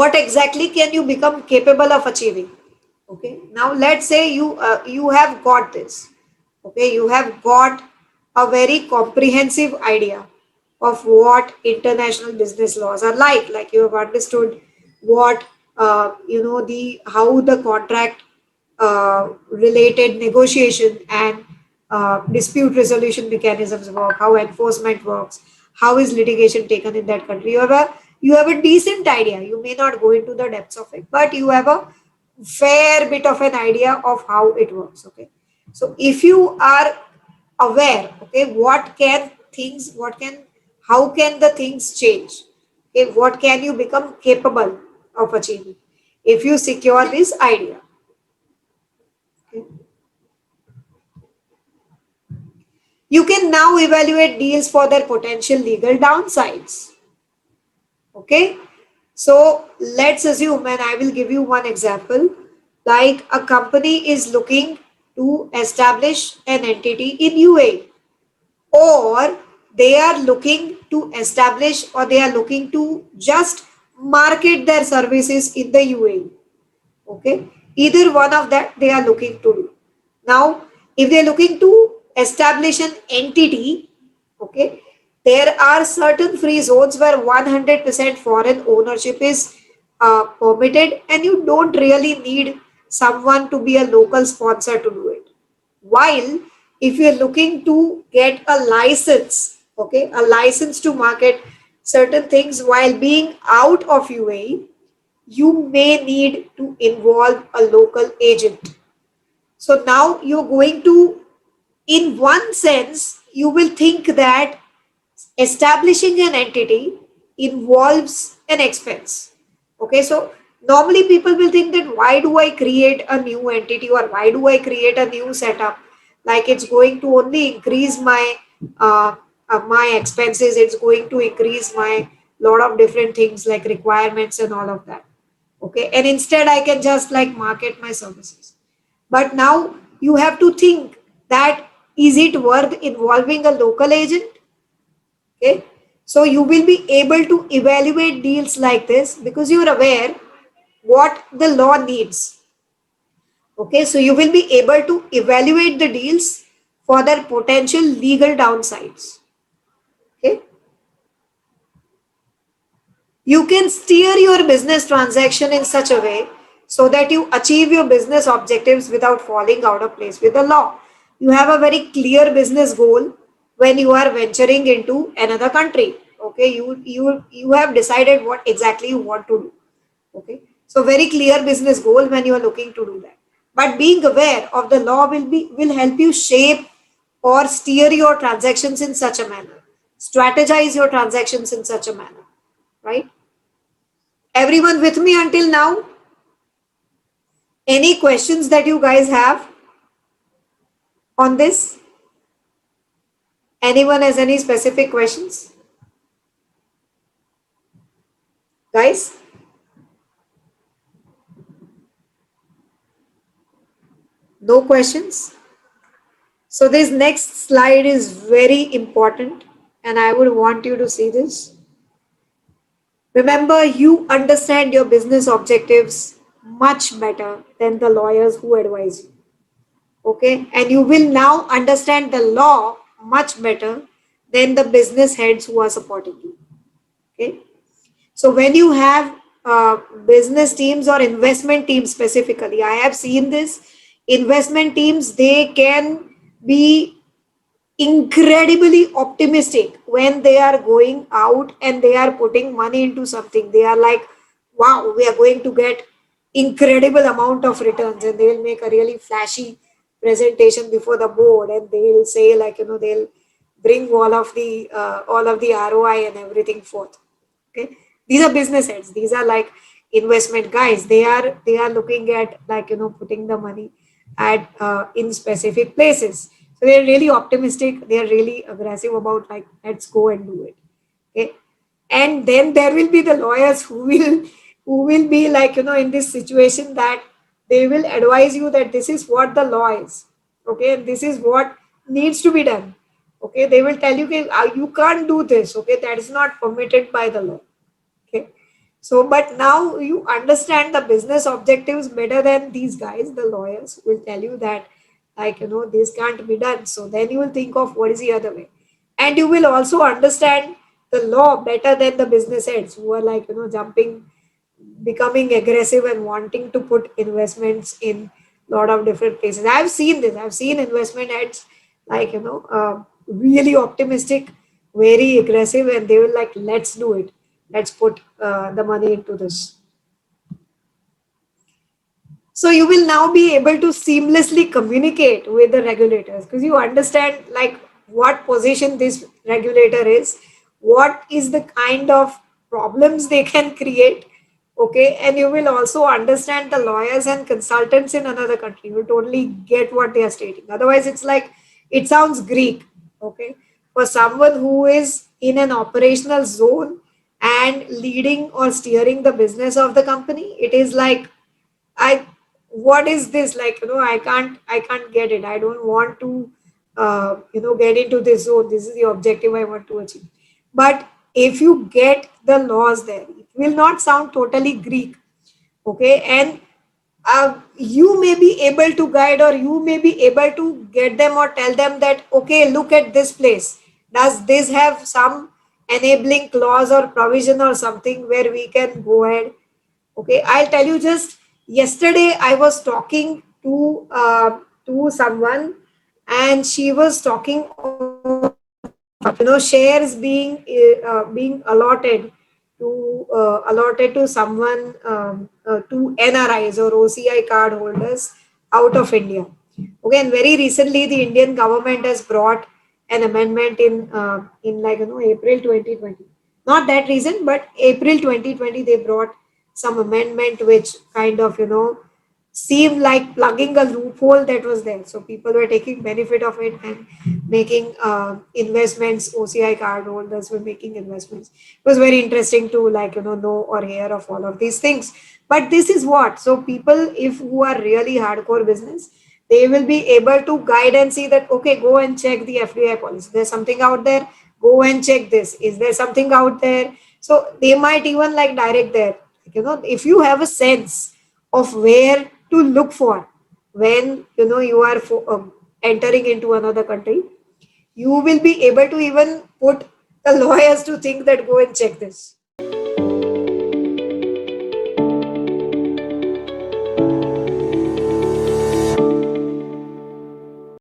what exactly can you become capable of achieving. Okay, now let's say you have got this. Okay, you have got a very comprehensive idea of what international business laws are like you have understood what the how the contract related negotiation and dispute resolution mechanisms work, how enforcement works, how is litigation taken in that country. You have a decent idea. You may not go into the depths of it, but you have a fair bit of an idea of how it works. Okay, so if you are aware, okay, what can how can the things change, okay, what can you become capable of achieving if you secure this idea. Okay. You can now evaluate deals for their potential legal downsides. Okay, so let's assume, and I will give you one example, like a company is looking to establish an entity in UAE, or they are looking to establish, or they are looking to just market their services in the UAE. Okay, either one of that they are looking to do. Now if they are looking to establish an entity, okay, there are certain free zones where 100% foreign ownership is permitted, and you don't really need someone to be a local sponsor to do it. While if you're looking to get a license, okay, a license to market certain things while being out of UAE, you may need to involve a local agent. So now you're going to, in one sense, you will think that establishing an entity involves an expense. Okay, so normally people will think that why do I create a new entity, or why do I create a new setup? Like it's going to only increase my expenses. It's going to increase my lot of different things like requirements and all of that. Okay, and instead I can just like market my services. But now you have to think that is it worth involving a local agent. Okay, so you will be able to evaluate deals like this because you are aware what the law needs. Okay, so you will be able to evaluate the deals for their potential legal downsides. Okay, you can steer your business transaction in such a way so that you achieve your business objectives without falling out of place with the law. You have a very clear business goal when you are venturing into another country. Okay, you have decided what exactly you want to do. Okay, so very clear business goal when you are looking to do that. But being aware of the law will help you shape or steer your transactions in such a manner, strategize your transactions in such a manner, right? Everyone with me until now? Any questions that you guys have on this? Anyone has any specific questions? Guys? No questions? So this next slide is very important and I would want you to see this. Remember, you understand your business objectives much better than the lawyers who advise you. Okay, and you will now understand the law much better than the business heads who are supporting you. Okay, so when you have business teams or investment teams specifically, I have seen this. Investment teams, they can be incredibly optimistic when they are going out and they are putting money into something. They are like, wow, we are going to get incredible amount of returns, and they will make a really flashy presentation before the board, and they will say like, they'll bring all of the ROI and everything forth. Okay, these are business heads. These are like investment guys. They are looking at like, putting the money at in specific places. So they're really optimistic. They're really aggressive about like, let's go and do it. Okay, and then there will be the lawyers who will be like, in this situation that they will advise you that this is what the law is. Okay, and this is what needs to be done. Okay, they will tell you, okay, you can't do this. Okay, that is not permitted by the law. Okay, So, but now you understand the business objectives better than these guys. The lawyers will tell you that, like, this can't be done. So then you will think of what is the other way. And you will also understand the law better than the business heads who are like, jumping, becoming aggressive and wanting to put investments in a lot of different places. I've seen this. I've seen investment heads like, really optimistic, very aggressive, and they will like, let's do it. Let's put the money into this. So you will now be able to seamlessly communicate with the regulators because you understand like what position this regulator is, what is the kind of problems they can create. Okay, and you will also understand the lawyers and consultants in another country. You totally get what they are stating. Otherwise, it's like it sounds Greek. Okay, for someone who is in an operational zone and leading or steering the business of the company, it is like I what is this like? I can't get it. I don't want to get into this zone. This is the objective I want to achieve. But if you get the laws there, it will not sound totally Greek. Okay, and you may be able to guide or you may be able to get them or tell them that okay, look at this place. Does this have some enabling clause or provision or something where we can go ahead? Okay, I'll tell you just yesterday I was talking to someone and she was talking of shares being allotted to someone to NRIs or OCI card holders out of India. Okay, and very recently the Indian government has brought an amendment in like April 2020. Not that recent, but April 2020 they brought some amendment which kind of seemed like plugging a loophole that was there. So people were taking benefit of it and making investments. OCI card holders were making investments. It was very interesting to like know or hear of all of these things. But this is what, so people if who are really hardcore business, they will be able to guide and see that okay, go and check the FDI policy. There's something out there. Go and check this. Is there something out there? So they might even like direct there. If you have a sense of where to look for when you are entering into another country, you will be able to even put the lawyers to think that go and check this.